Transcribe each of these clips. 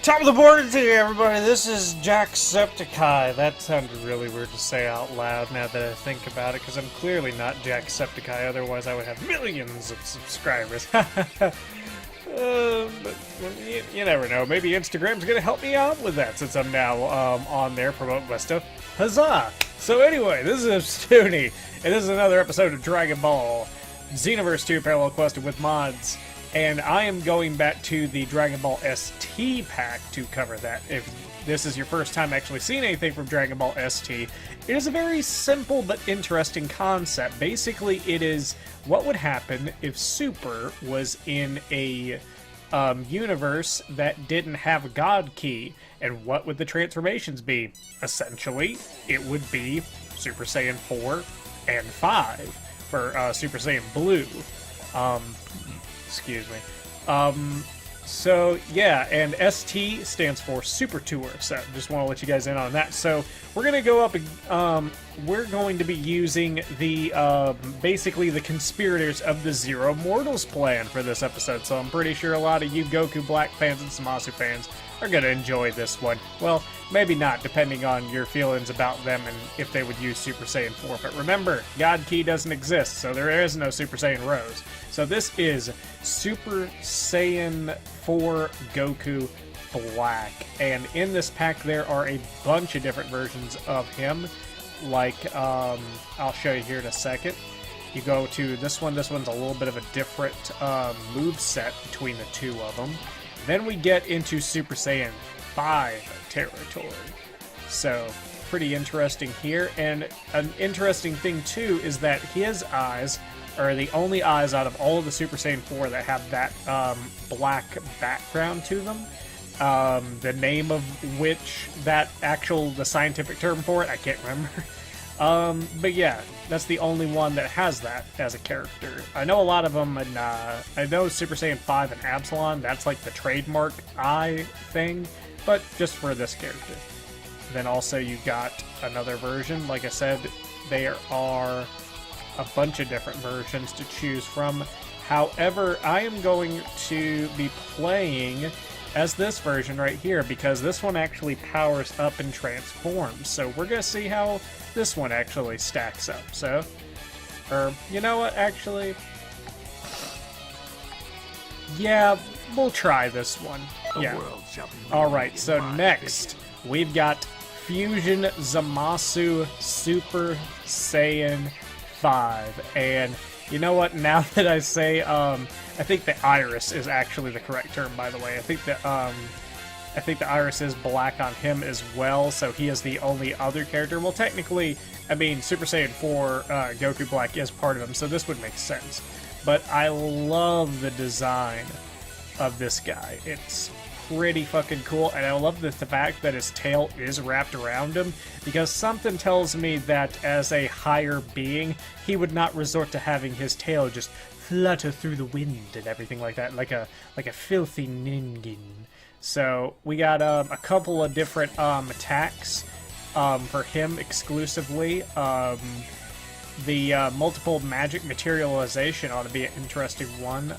Top of the board to you, everybody. This is Jacksepticeye. That sounded really weird to say out loud now that I think about it, because I'm clearly not Jacksepticeye, otherwise I would have millions of subscribers. But you never know. Maybe Instagram's going to help me out with that, since I'm now on there promoting my stuff. Huzzah! So anyway, this is Ostuni, and this is another episode of Dragon Ball Xenoverse 2 Parallel Quest with mods. And I am going back to the Dragon Ball ST pack to cover that. If this is your first time actually seeing anything from Dragon Ball ST, it is a very simple but interesting concept. Basically, it is what would happen if Super was in a universe that didn't have a God Key, and what would the transformations be? Essentially, it would be Super Saiyan 4 and 5 for Super Saiyan Blue. Excuse me. So yeah, and ST stands for Super Tour, so just want to let you guys in on that. So we're gonna go up, we're going to be using the, basically the conspirators of the Zero Mortals plan for this episode, so I'm pretty sure a lot of you Goku Black fans and Zamasu fans are gonna enjoy this one. Well, maybe not, depending on your feelings about them and if they would use Super Saiyan 4, but remember, God Key doesn't exist, so there is no Super Saiyan Rose. So this is Super Saiyan 4 Goku Black, and in this pack there are a bunch of different versions of him, like, I'll show you here in a second. You go to this one's a little bit of a different move set between the two of them. Then we get into Super Saiyan 5 territory. So, pretty interesting here, and an interesting thing too is that his eyes are the only eyes out of all of the Super Saiyan 4 that have that black background to them. The name of which, the scientific term for it, I can't remember. But yeah, that's the only one that has that as a character. I know a lot of them, and I know Super Saiyan 5 and Absalon, that's like the trademark eye thing, but just for this character. Then also you got another version, like I said, there are a bunch of different versions to choose from. However, I am going to be playing as this version right here, because this one actually powers up and transforms. So we're going to see how this one actually stacks up. So, or, you know what, actually, yeah, we'll try this one. Yeah. Alright, so next, we've got Fused Zamasu Super Saiyan 5, and you know what, now that I say, I think the iris is actually the correct term, by the way. I think the iris is black on him as well, so he is the only other character. Well, technically, I mean, Super Saiyan 4 Goku Black is part of him, so this would make sense. But I love the design of this guy. It's pretty fucking cool, and I love the fact that his tail is wrapped around him, because something tells me that as a higher being, he would not resort to having his tail just flutter through the wind and everything like that, like a filthy ningen. So we got a couple of different attacks for him exclusively. The multiple magic materialization ought to be an interesting one.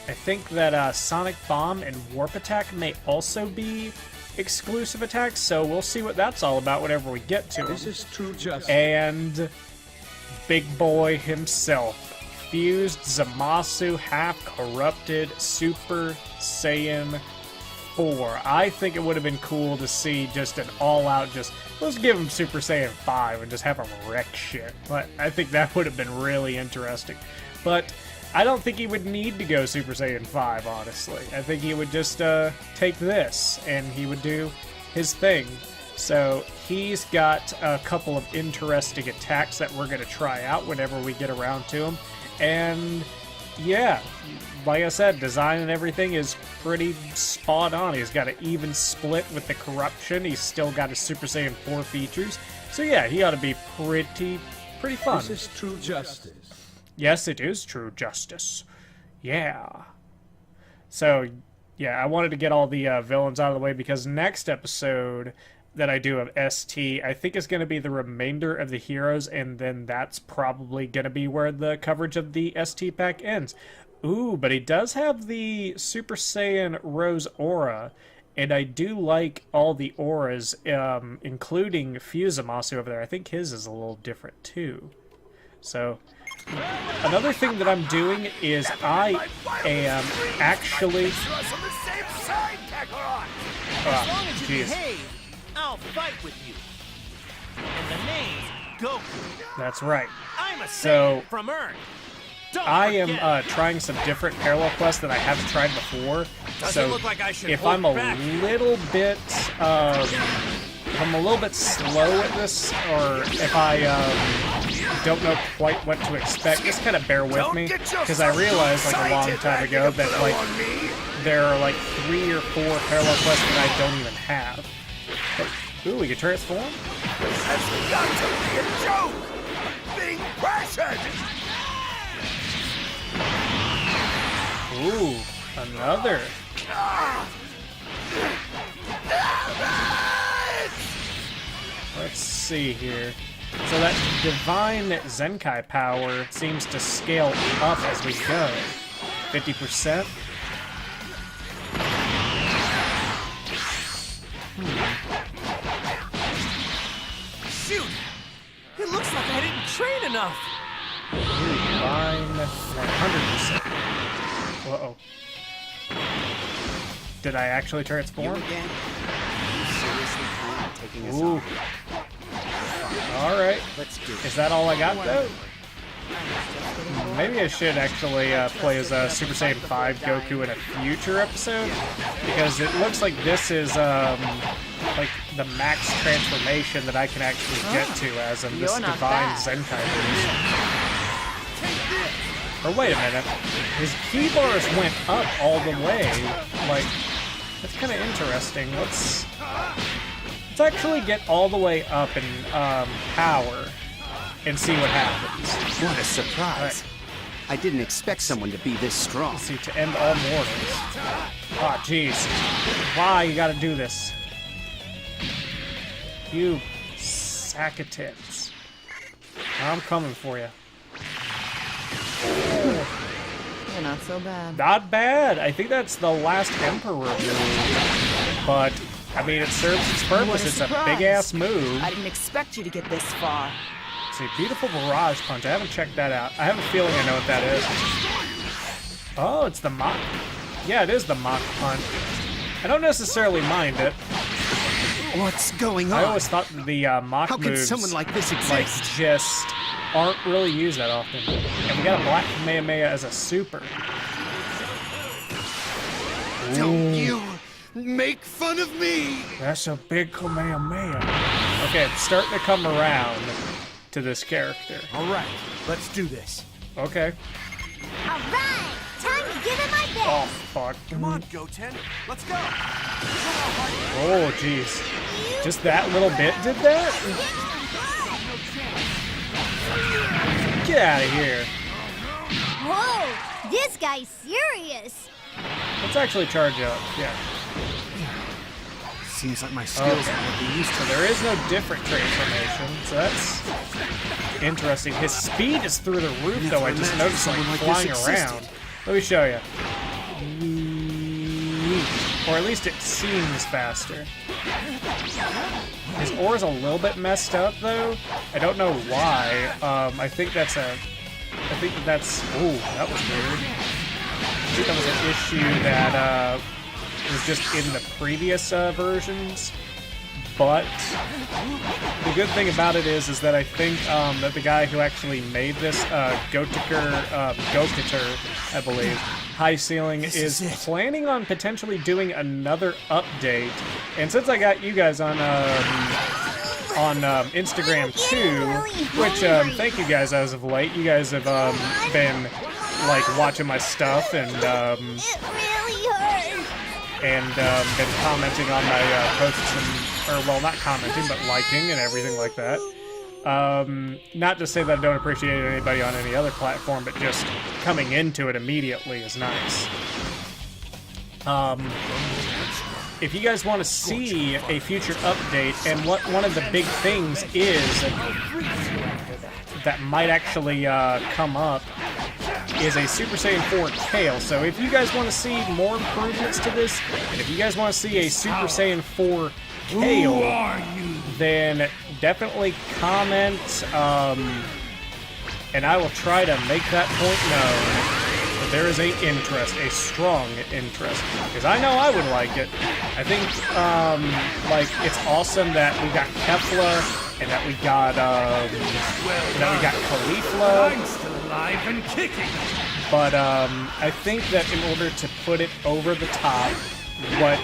I think that Sonic Bomb and Warp Attack may also be exclusive attacks, so we'll see what that's all about whenever we get to it. This is true justice. And Big Boy himself, Fused Zamasu Half Corrupted Super Saiyan 4. I think it would have been cool to see just an all-out, let's give him Super Saiyan 5 and just have him wreck shit. But I think that would have been really interesting. But I don't think he would need to go Super Saiyan 5, honestly. I think he would just take this, and he would do his thing. So he's got a couple of interesting attacks that we're going to try out whenever we get around to them. And yeah, like I said, design and everything is pretty spot on. He's got an even split with the corruption. He's still got his Super Saiyan 4 features. So yeah, he ought to be pretty fun. This is true justice. Yes, it is true justice. Yeah. So, yeah, I wanted to get all the villains out of the way, because next episode that I do of ST, I think is going to be the remainder of the heroes, and then that's probably going to be where the coverage of the ST pack ends. Ooh, but he does have the Super Saiyan Rose Aura, And I do like all the auras, including Fused Zamasu over there. I think his is a little different too. So, another thing that I'm doing is I am actually... As long as you behave, I'll fight with you. And the name's Goku. That's right. I'm a So, Saiyan from Earth. Don't I forget. am trying some different parallel quests that I haven't tried before. Doesn't look like I should if hold I'm a back. little bit, if I'm a little bit slow at this, or if I don't know quite what to expect, just kind of bear with me, because I realized like a long time ago that like there are like 3 or 4 parallel quests that I don't even have. But, ooh, we can transform? This has got to be a joke! I'm being pressured! Ooh, another. Let's see here. So that divine Zenkai power seems to scale up as we go. 50%. Shoot! It looks like I didn't train enough. Divine 100%. Uh-oh. Did I actually transform? Ooh. Alright. Is that all I got, though? Maybe I should actually play as Super Saiyan 5 Goku in a future episode, because it looks like this is like the max transformation that I can actually get to as of this divine Zenkai boost. Or wait a minute, his key bars went up all the way. Like, that's kind of interesting. Let's actually get all the way up in power and see what happens. What a surprise. I didn't expect someone to be this strong. Let's see, to end all mortals. Oh, jeez. Why you gotta do this? You sack of tits. I'm coming for you. You're not so bad. Not bad. I think that's the last Emperor move. But, I mean, it serves its purpose. It's a big-ass move. I didn't expect you to get this far. See, beautiful barrage punch. I haven't checked that out. I have a feeling I know what that is. Oh, it's the Mach. Yeah, it is the Mach punch. I don't necessarily mind it. What's going on? I always thought the Mach How can moves, someone like this exist? like, just aren't really used that often. And we got a Black Kamehameha as a super. Don't you make fun of me! That's a big Kamehameha. Okay, it's starting to come around to this character. All right, let's do this. Okay. All right, time to give it my best. Oh, fuck. Come on, Goten. Let's go. Oh, jeez. Just that little bit did that? Get out of here. Whoa, this guy's serious. Let's actually charge up. Yeah. Seems like my skills might be used So there is no different transformation, so that's interesting. His speed is through the roof, though. I just noticed, like, flying around. Let me show you. Or at least it seems faster. His aura's a little bit messed up, though. I don't know why. I think that's a... Ooh, that was weird. I think that was an issue that, was just in the previous versions, but the good thing about it is that I think that the guy who actually made this, Gokuter, I believe, High Ceiling, is planning on potentially doing another update. And since I got you guys on Instagram too, which thank you guys as of late. You guys have been like watching my stuff and It really hurts. and been commenting on my posts, or well, not commenting, but liking and everything like that. Not to say that I don't appreciate anybody on any other platform, but just coming into it immediately is nice. If you guys want to see a future update, and what one of the big things is that might actually come up is a Super Saiyan 4 Kale. So if you guys want to see more improvements to this, and if you guys want to see a Super Saiyan 4 Kale, then definitely comment, and I will try to make that point known. But there is a strong interest, because I know I would like it. I think, like, it's awesome that we got Kefla, and that we got Caulifla. I'm still alive and kicking. But I think that in order to put it over the top, what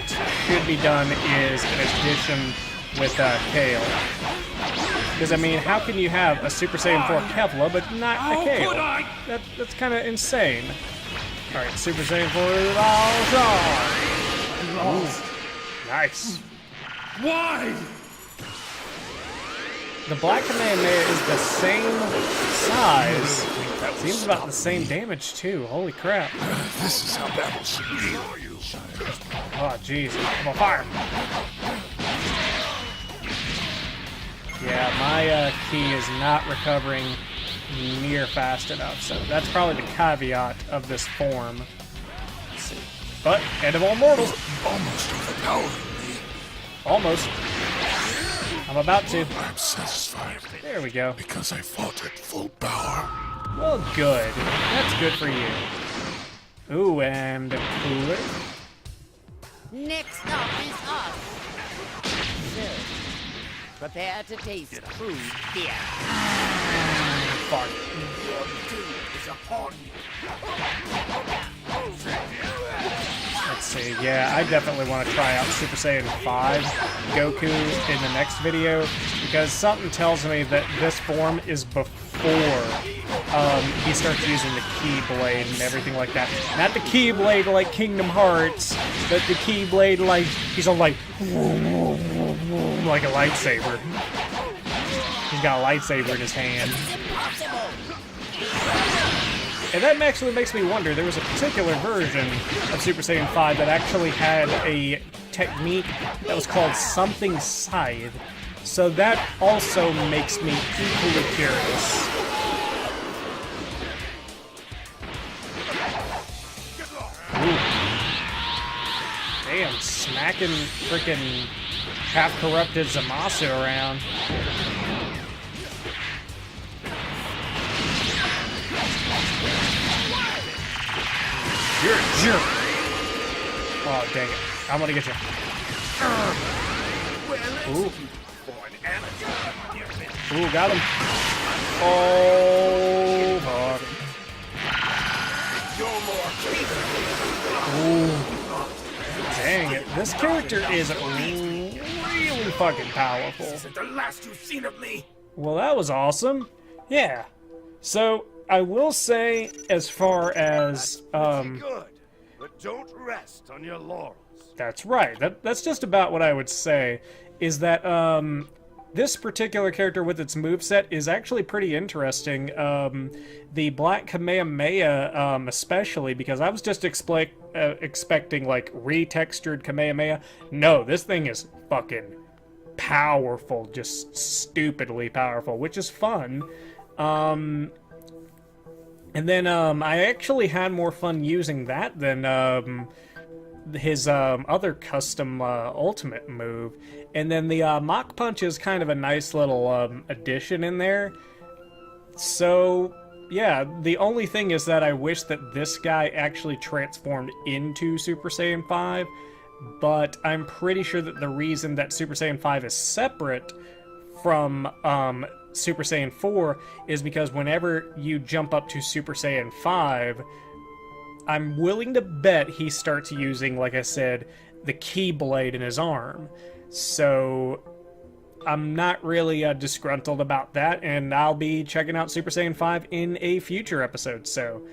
should be done is an addition with Kale. Because, I mean, how can you have a Super Saiyan 4 Kefla but not a Kale? That's kind of insane. Alright, Super Saiyan 4 nice. Why? The Black Kamehameha is the same size. Seems about the same damage, too. Holy crap. This is how battle should be. Oh, jeez. I'm on fire. Yeah, my key is not recovering near fast enough, so that's probably the caveat of this form. Let's see. But, end of all mortals. Almost overpowering me. Almost. I'm about to. I'm satisfied. There we go. Because I fought at full power. Well, good. That's good for you. Ooh, and cooler. Next up is us. So, prepare to taste crude beer. Fuck. Your doom is upon you. Let's see. Yeah, I definitely want to try out Super Saiyan 5 Goku in the next video, because something tells me that this form is before he starts using the Keyblade and everything like that. Not the Keyblade like Kingdom Hearts, but the Keyblade like he's all like a lightsaber. He's got a lightsaber in his hand. And that actually makes me wonder, there was a particular version of Super Saiyan 5 that actually had a technique that was called something scythe. So that also makes me equally curious. Ooh. Damn, smacking frickin' half-corrupted Zamasu around. You're a jerk. Oh, dang it. I'm gonna get you. Ooh. Ooh, got him. Oh, fuck. Ooh. Dang it. This character is really fucking powerful. This is the last you've seen of me. Well, that was awesome. Yeah. So, I will say, as far as, Good, but don't rest on your laurels. That's right. That's just about what I would say, is that, this particular character with its moveset is actually pretty interesting. The Black Kamehameha, especially, because I was just expecting, like, retextured Kamehameha. No, this thing is fucking powerful, just stupidly powerful, which is fun. And then, I actually had more fun using that than, his, other custom, ultimate move. And then the, Mach Punch is kind of a nice little, addition in there. So, yeah, the only thing is that I wish that this guy actually transformed into Super Saiyan 5, but I'm pretty sure that the reason that Super Saiyan 5 is separate from, Super Saiyan 4 is because whenever you jump up to Super Saiyan 5, I'm willing to bet he starts using, like I said, the Keyblade in his arm. So I'm not really disgruntled about that, and I'll be checking out Super Saiyan 5 in a future episode. So,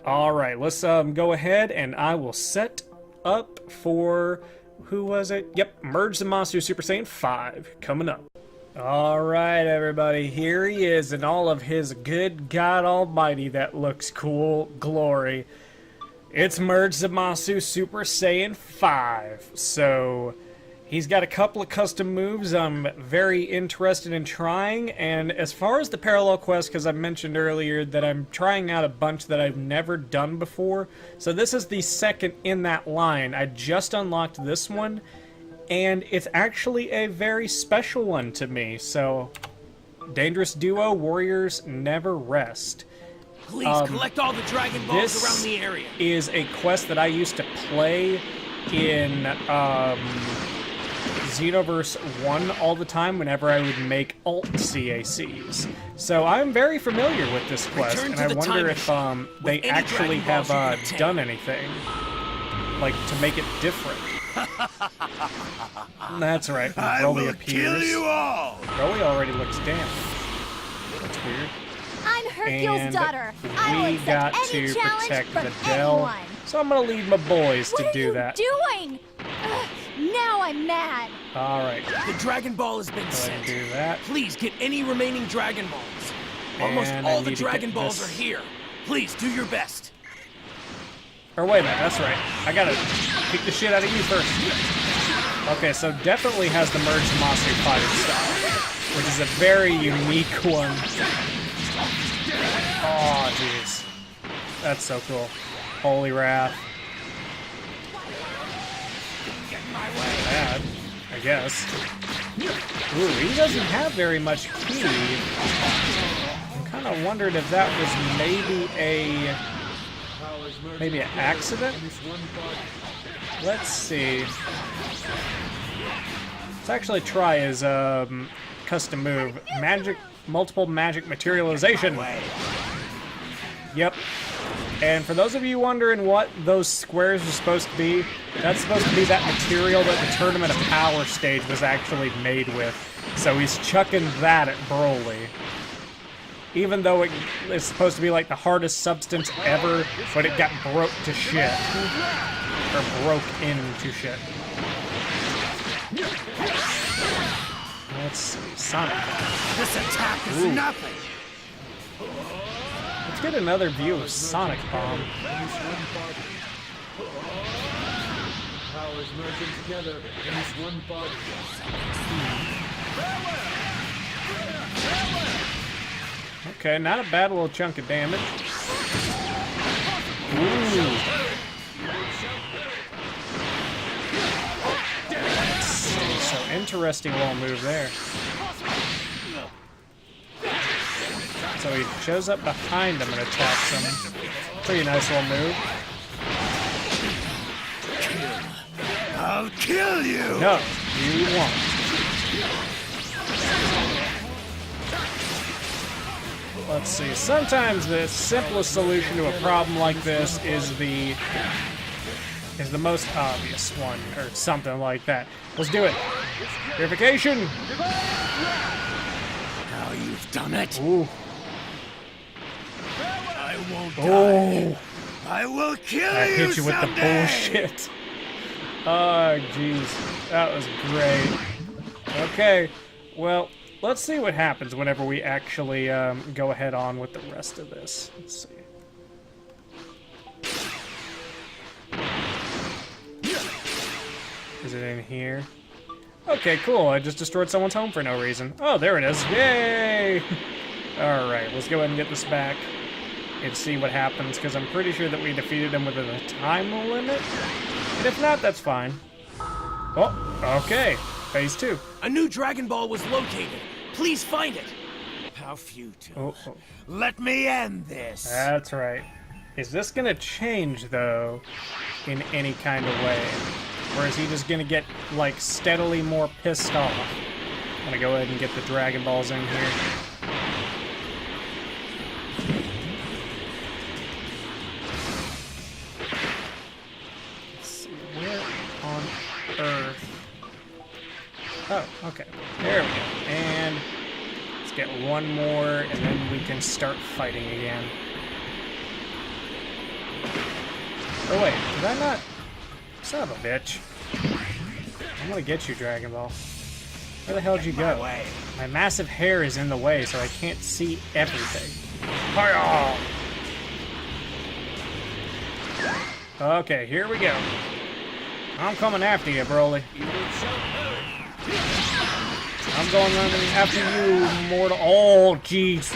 alright, let's go ahead and I will set up for, who was it? Yep, Merged Zamasu Super Saiyan 5 coming up. Alright, everybody, here he is in all of his good God Almighty that looks cool glory. It's Merged Zamasu Super Saiyan 5. So, He's got a couple of custom moves I'm very interested in trying, and as far as the parallel quest, because I mentioned earlier that I'm trying out a bunch that I've never done before, so this is the second in that line. I just unlocked this one, and it's actually a very special one to me, so Dangerous Duo, Warriors Never Rest. Please collect all the Dragon Balls around the area. This is a quest that I used to play in Xenoverse 1 all the time whenever I would make alt CACs. So I'm very familiar with this quest, and I wonder if they actually have done anything like to make it different. That's right. Broly appears. Kill you all. Broly already looks damaged. That's weird. I'm Hercule's And daughter. I will we got accept any to challenge protect from Videl, anyone. so I'm gonna leave my boys What to are do you that. doing? Ugh, now I'm mad. All right, The Dragon Ball has been go ahead sent. and do that. Please get any remaining Dragon Balls. Almost And I all the need to Dragon get Balls this- are here. Please do your best. Or wait a minute, that's right. I gotta kick the shit out of you first. Okay, so definitely has the Merged Zamasu fighting style, which is a very unique one. Oh, jeez. That's so cool. Holy Wrath. Bad, I guess. Ooh, he doesn't have very much ki. I'm kind of wondered if that was maybe an accident? Let's see. Let's actually try his custom move. Multiple magic materialization. Yep. And for those of you wondering what those squares are supposed to be, that's supposed to be that material that the Tournament of Power stage was actually made with. So he's chucking that at Broly. Even though it's supposed to be like the hardest substance ever, but it got broke to shit. Or broke into shit. Let's see, Sonic. This attack is Ooh. nothing. Let's get another view of Sonic Bomb. Powers merging together in this one body. Okay, not a bad little chunk of damage. Ooh. So interesting little move there. So he shows up behind him and attacks him. Pretty nice little move. I'll kill you. No, you won't. Let's see. Sometimes the simplest solution to a problem like this is the most obvious one, or something like that. Let's do it. Purification. Now you've done it. Ooh. I won't Oh. I will kill I you hit you with the someday. bullshit. Oh, jeez. That was great. Okay. Well, let's see what happens whenever we actually go ahead on with the rest of this. Let's see. Is it in here? Okay, cool. I just destroyed someone's home for no reason. Oh, there it is. Yay! Alright, let's go ahead and get this back and see what happens, because I'm pretty sure that we defeated him within a time limit. And if not, that's fine. Oh, okay. Phase 2. A new Dragon Ball was located. Please find it. How futile. Oh. Let me end this. That's right. Is this gonna change, though, in any kind of way? Or is he just gonna get, like, steadily more pissed off? I'm gonna go ahead and get the Dragon Balls in here. Let's see, where on Earth? Oh, okay. There we go. And let's get one more, and then we can start fighting again. Oh wait, did I not? Son of a bitch. I'm gonna get you, Dragon Ball. Where the hell did you go? My massive hair is in the way, so I can't see everything. Hi-yah! Okay, here we go. I'm coming after you, Broly. I'm going running after you, mortal. Oh, jeez.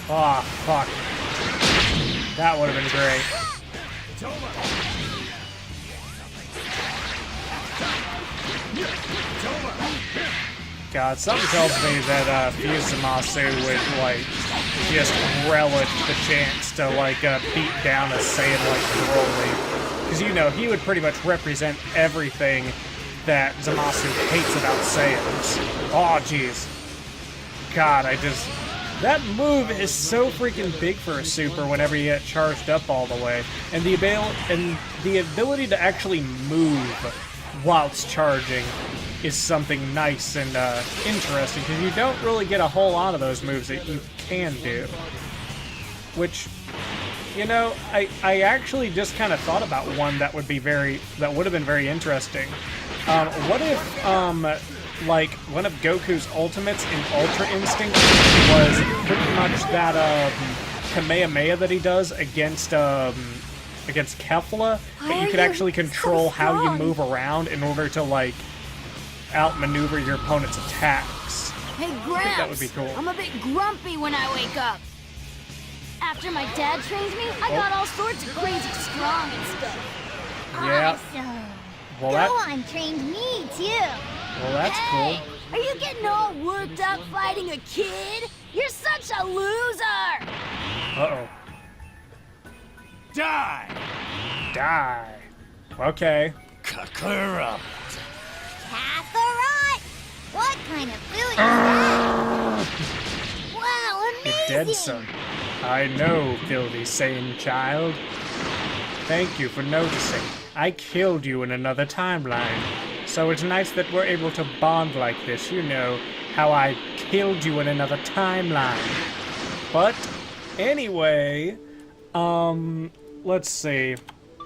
Oh, fuck. That would have been great. God, something tells me that Fused Zamasu would, like, just relish the chance to, like, beat down a Saiyan like Broly. Because, you know, he would pretty much represent everything that Zamasu hates about Saiyans. Oh, jeez. God, that move is so freaking big for a super whenever you get charged up all the way. And the ability to actually move whilst charging is something nice and interesting, because you don't really get a whole lot of those moves that you can do. Which, you know, I actually just kind of thought about one that would have been very interesting. What if, like, one of Goku's ultimates in Ultra Instinct was pretty much that Kamehameha that he does against Kefla, that you could actually control how you move around in order to, like, outmaneuver your opponent's attacks. Hey, Gramps, I think that would be cool. I'm a bit grumpy when I wake up. After my dad trained me, I got all sorts of crazy strong and stuff. Yeah. Awesome. Well, Gohan trained me, too. Well, that's Hey, cool. are you getting all worked up fighting a kid? You're such a loser! Uh-oh. Die! Die. Okay. Kakarot! Kakarot? What kind of food is that? Wow, You're amazing! dead, son. I know, filthy Saiyan child. Thank you for noticing. I killed you in another timeline. So it's nice that we're able to bond like this. You know how I killed you in another timeline. But anyway, let's see.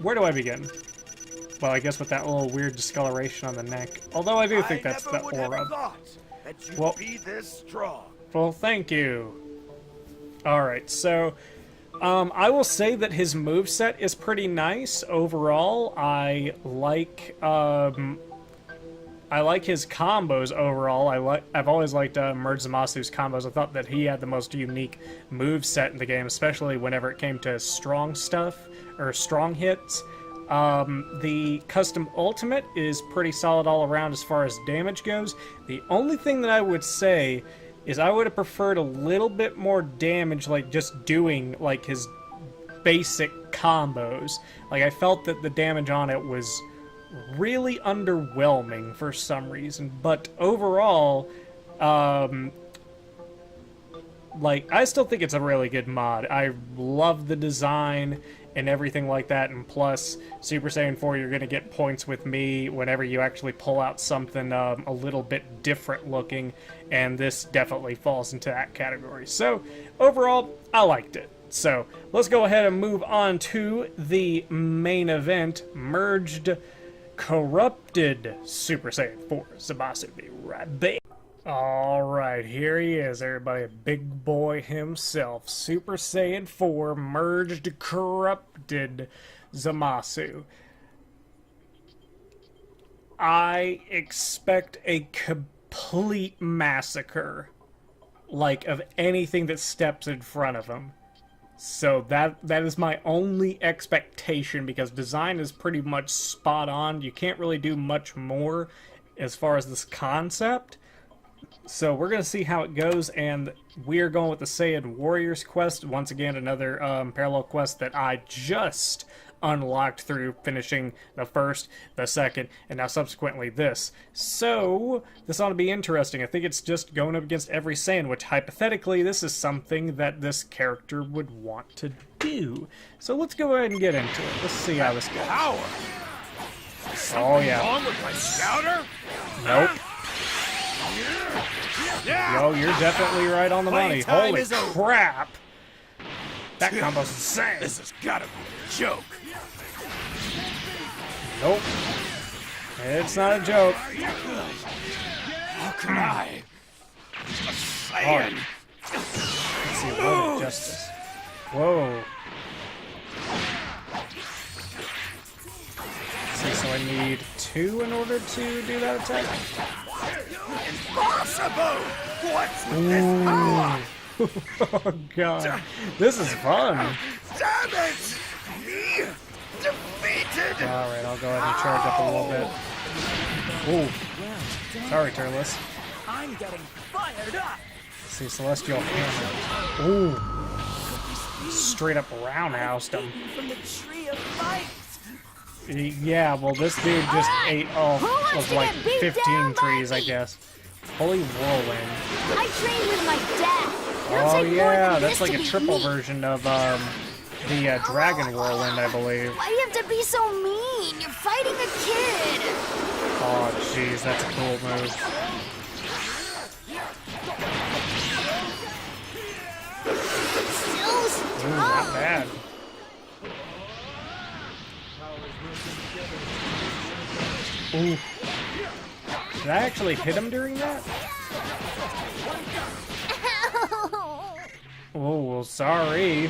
Where do I begin? Well, I guess with that little weird discoloration on the neck. Although I do think that's the aura. That you'd Well- be this strong. Well, thank you. Alright, so I will say that his moveset is pretty nice overall. I like his combos overall. I've always liked Merged Zamasu's combos. I thought that he had the most unique moveset in the game, especially whenever it came to strong stuff or strong hits. The custom ultimate is pretty solid all around as far as damage goes. The only thing that I would say is I would have preferred a little bit more damage, like just doing like his basic combos. Like, I felt that the damage on it was really underwhelming for some reason, but overall, like, I still think it's a really good mod. I love the design and everything like that, and plus, Super Saiyan 4, you're gonna get points with me whenever you actually pull out something a little bit different looking, and this definitely falls into that category. So, overall, I liked it. So, let's go ahead and move on to the main event, Merged Corrupted Super Saiyan 4 Zamasu. Be right back. Alright, here he is, everybody. Big boy himself. Super Saiyan 4 Merged Corrupted Zamasu. I expect a complete massacre, like, of anything that steps in front of him. So that is my only expectation, because design is pretty much spot on. You can't really do much more as far as this concept. So we're going to see how it goes, and we're going with the Saiyan Warriors quest. Once again, another parallel quest that I just unlocked through finishing the first, the second, and now subsequently this. So, this ought to be interesting. I think it's just going up against every Saiyan, which hypothetically, this is something that this character would want to do. So let's go ahead and get into it. Let's see how this goes. Power! Oh yeah. Wrong with my scouter? Nope. Yeah. Yo, you're definitely right on the money. Playing time Holy is over. crap! That combo's insane. This has gotta be a joke. Nope. It's not a joke. How can I? A Saiyan. Let's see, what justice. Whoa. 2 in order to do that attack? Impossible! What's with this power? Oh god. This is fun. Damn it! Me defeated! Alright, I'll go ahead and charge up a little bit. Ooh. Sorry, Turles. I'm getting fired up. See, Celestial Hammer. Ooh. Straight up roundhoused him. From the tree of life. Yeah, well, this dude just ate all Who wants of to like get beat 15 down by trees, I me? guess. Holy whirlwind. I trained with my dad. It'll Oh take more yeah, than that's this like to a beat triple me. version of the Dragon Whirlwind, I believe. Why do you have to be so mean? You're fighting a kid. Oh jeez, that's a cool move. So Ooh, strong. not bad. Ooh. Did I actually hit him during that? Oh, well, sorry.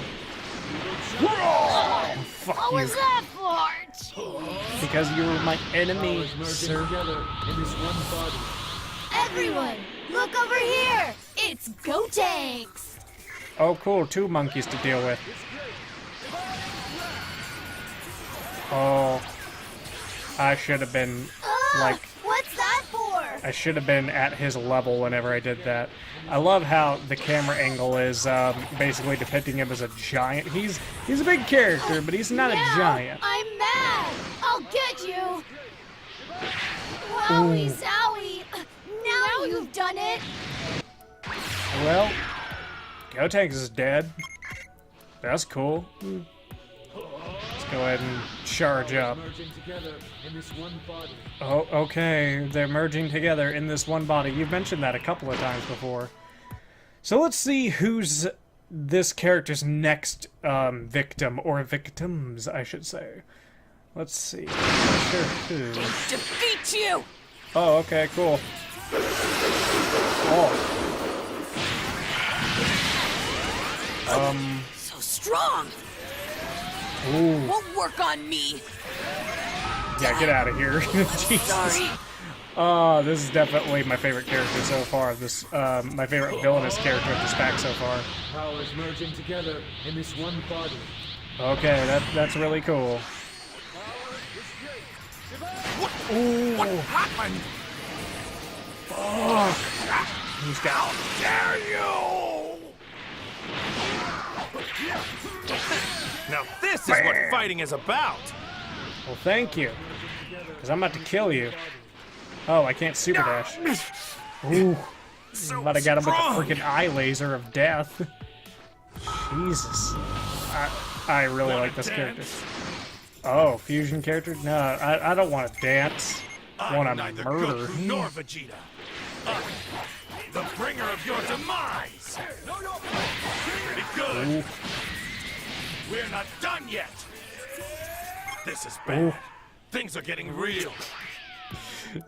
Oh, fuck What you. was that for? Jeez. Because you were my enemy, Powers merging sir. together in this one body. Everyone, look over here. It's Gotenks. Oh, cool. 2 monkeys to deal with. Oh. I should have been, like, What's that for? I should have been at his level whenever I did that. I love how the camera angle is basically depicting him as a giant. He's a big character, but he's not a giant. I'm mad. I'll get you. Wowie zowie. Now you've done it. Well, Gotenks is dead. That's cool. Let's go ahead and charge up. Merging together in this one body. Oh, okay. They're merging together in this one body. You've mentioned that a couple of times before. So let's see who's this character's next victim, or victims, I should say. Let's see. Not sure who. Defeat you. Oh, okay, cool. Oh. So strong. Ooh. Won't work on me. Yeah, get out of here. Jesus. Sorry. Oh, this is definitely my favorite character so far. This, my favorite villainous character of this pack so far. Powers merging together in this one body. Okay, that's really cool. What happened? Oh, he's got. Dare you! Now this is what fighting is about. Well, thank you, because I'm about to kill you. Oh, I can't super dash. Ooh, but I got him with the freaking eye laser of death. Jesus, I really like this character. Oh, fusion character? No, I don't want to dance. I want to Neither murder. Goku nor Vegeta. The bringer of your demise. Pretty good. Ooh. We're not done yet. This is Ooh. bad. Things are getting real.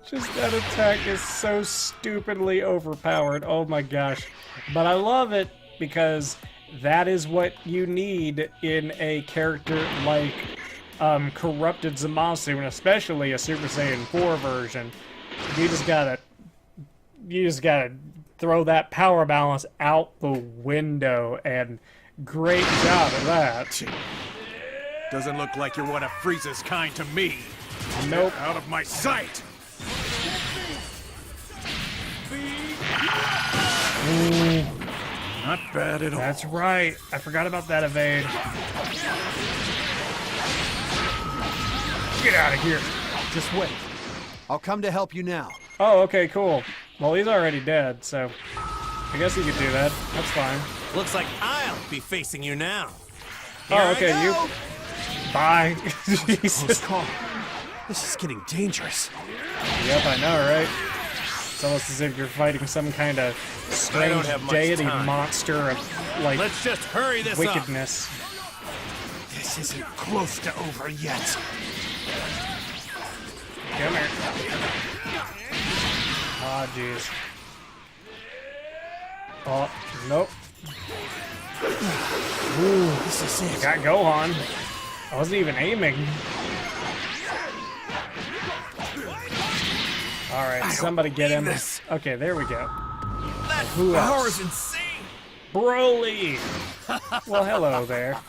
Just that attack is so stupidly overpowered. Oh my gosh. But I love it because that is what you need in a character like Corrupted Zamasu, and especially a Super Saiyan 4 version. You just gotta throw that power balance out the window, and great job of that. Doesn't look like you're one of Frieza's kind to me. Nope. Out of my sight. Ooh, Not bad at all. that's right. I forgot about that evade. Get out of here. Just wait. I'll come to help you now. Oh, okay, cool. Well, he's already dead, so I guess he could do that. That's fine. Looks like I'll be facing you now. Oh, okay, you. Bye. Jesus. This is getting dangerous. Yep, I know, right? It's almost as if you're fighting some kind of strange have much deity time. monster of, like, Let's just hurry this up. wickedness. This isn't close to over yet. Come here. Oh, jeez. Oh, nope. Ooh, this is it. Got Gohan. I wasn't even aiming. All right, somebody get him. this. Okay, there we go. That Who else? power is insane. Broly! Well, hello there.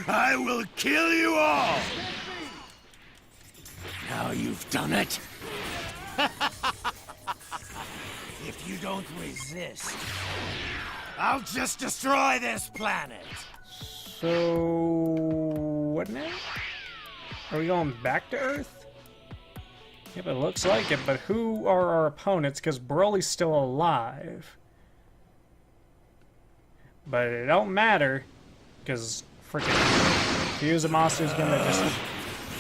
I will kill you all. Now you've done it. If you don't resist, I'll just destroy this planet. So, what now? Are we going back to Earth? Yep, it looks like it, but who are our opponents? Because Broly's still alive. But it don't matter, because freaking Fused Zamasu's gonna just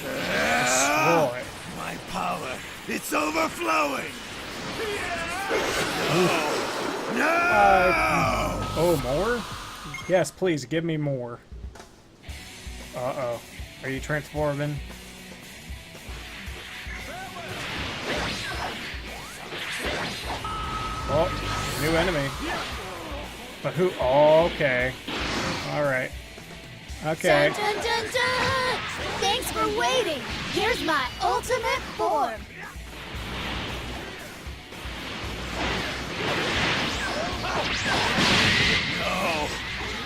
destroy. My power, it's overflowing. No! Oh, more? Yes, please, give me more. Uh-oh. Are you transforming? Oh, new enemy. But who? Oh, okay. Alright. Okay. Dun, dun, dun, dun! Thanks for waiting. Here's my ultimate form.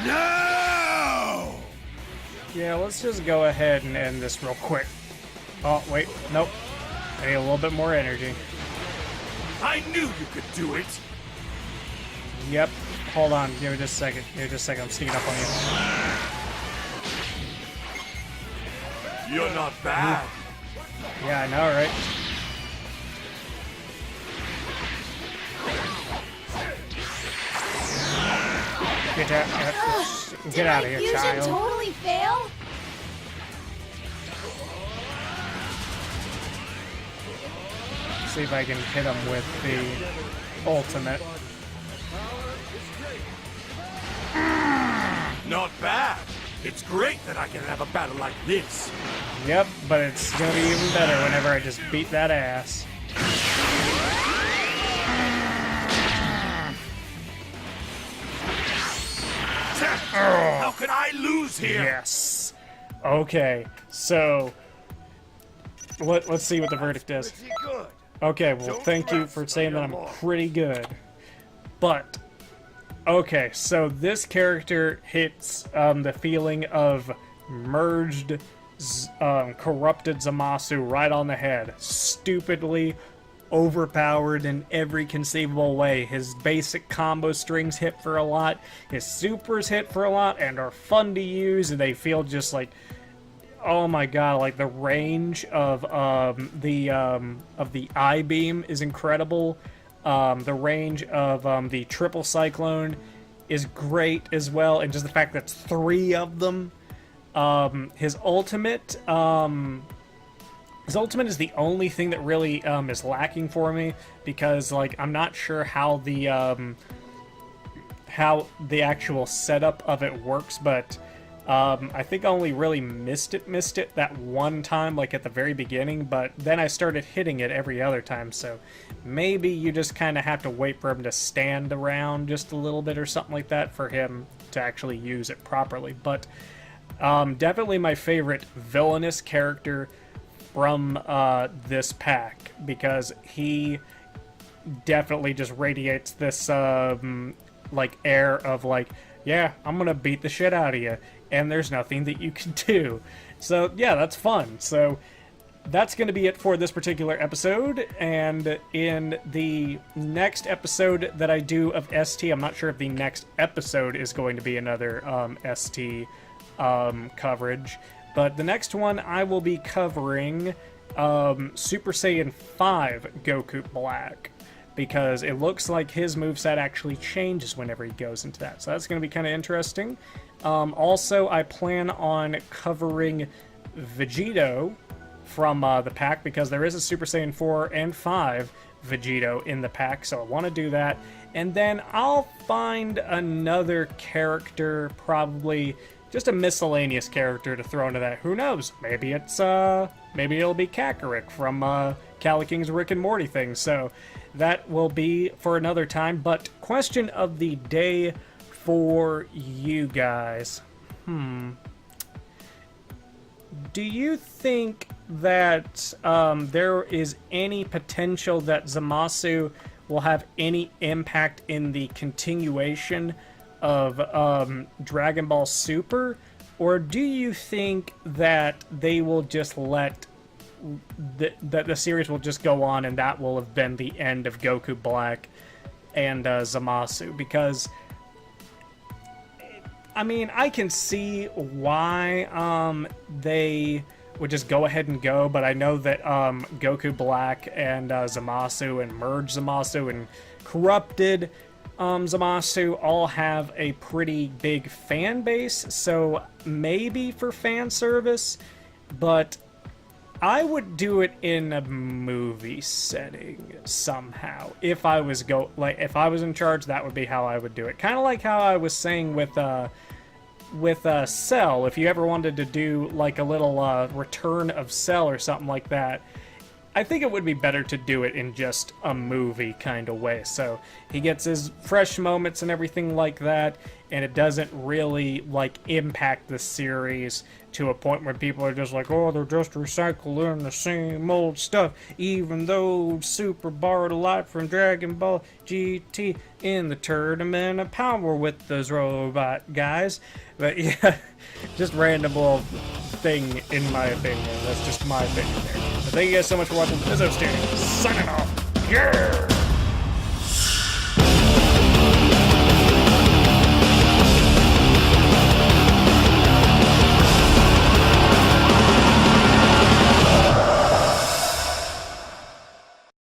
No! Yeah, let's just go ahead and end this real quick. Oh, wait. Nope. I need a little bit more energy. I knew you could do it. Yep. Hold on. Give me just a second. Give me just a second. I'm sneaking up on you. You're not bad. Yeah, I know, right? Get out of here, Did my fusion child. totally fail? See if I can hit him with the ultimate. Not bad. It's great that I can have a battle like this. Yep, but it's gonna be even better whenever I just beat that ass. How can I lose here? Yes. Okay, so let's see what the verdict is. Pretty good. Okay, well, thank you for saying that I'm pretty good. But, okay, so this character hits the feeling of merged, corrupted Zamasu right on the head. Stupidly overpowered in every conceivable way. His basic combo strings hit for a lot, his supers hit for a lot, and are fun to use, and they feel just like, oh my god, like the range of the I-beam is incredible. The range of the triple cyclone is great as well, and just the fact that it's 3 of them. His ultimate is the only thing that really is lacking for me, because like I'm not sure how the actual setup of it works, but I think I only really missed it that one time, like at the very beginning, but then I started hitting it every other time, so maybe you just kind of have to wait for him to stand around just a little bit or something like that for him to actually use it properly. But definitely my favorite villainous character from this pack, because he definitely just radiates this like air of like, yeah, I'm gonna beat the shit out of you, and there's nothing that you can do. So yeah, that's fun. So that's going to be it for this particular episode, and in the next episode that I do of ST, I'm not sure if the next episode is going to be another ST coverage, but the next one I will be covering Super Saiyan 5 Goku Black, because it looks like his moveset actually changes whenever he goes into that. So that's going to be kind of interesting. Also, I plan on covering Vegito from the pack, because there is a Super Saiyan 4 and 5 Vegito in the pack, so I want to do that. And then I'll find another character, probably just a miscellaneous character to throw into that. Who knows? Maybe it's maybe it'll be Kakarot from Cali King's Rick and Morty thing. So that will be for another time. But question of the day for you guys. do you think that there is any potential that Zamasu will have any impact in the continuation of Dragon Ball Super? Or do you think that they will just let that the series will just go on and that will have been the end of Goku Black and Zamasu? Because I mean, I can see why they would just go ahead and go, but I know that Goku Black and Zamasu and Merged Zamasu and Corrupted Zamasu all have a pretty big fan base, so maybe for fan service, but I would do it in a movie setting somehow. If I was if I was in charge, that would be how I would do it. Kind of like how I was saying with Cell. If you ever wanted to do like a little return of Cell or something like that, I think it would be better to do it in just a movie kind of way. So he gets his fresh moments and everything like that, and it doesn't really like impact the series to a point where people are just like, oh, they're just recycling the same old stuff, even though Super borrowed a lot from Dragon Ball GT in the Tournament of Power with those robot guys. But yeah, just random little thing in my opinion. That's just my opinion there. But thank you guys so much for watching. This is Ostuni, signing off. Yeah!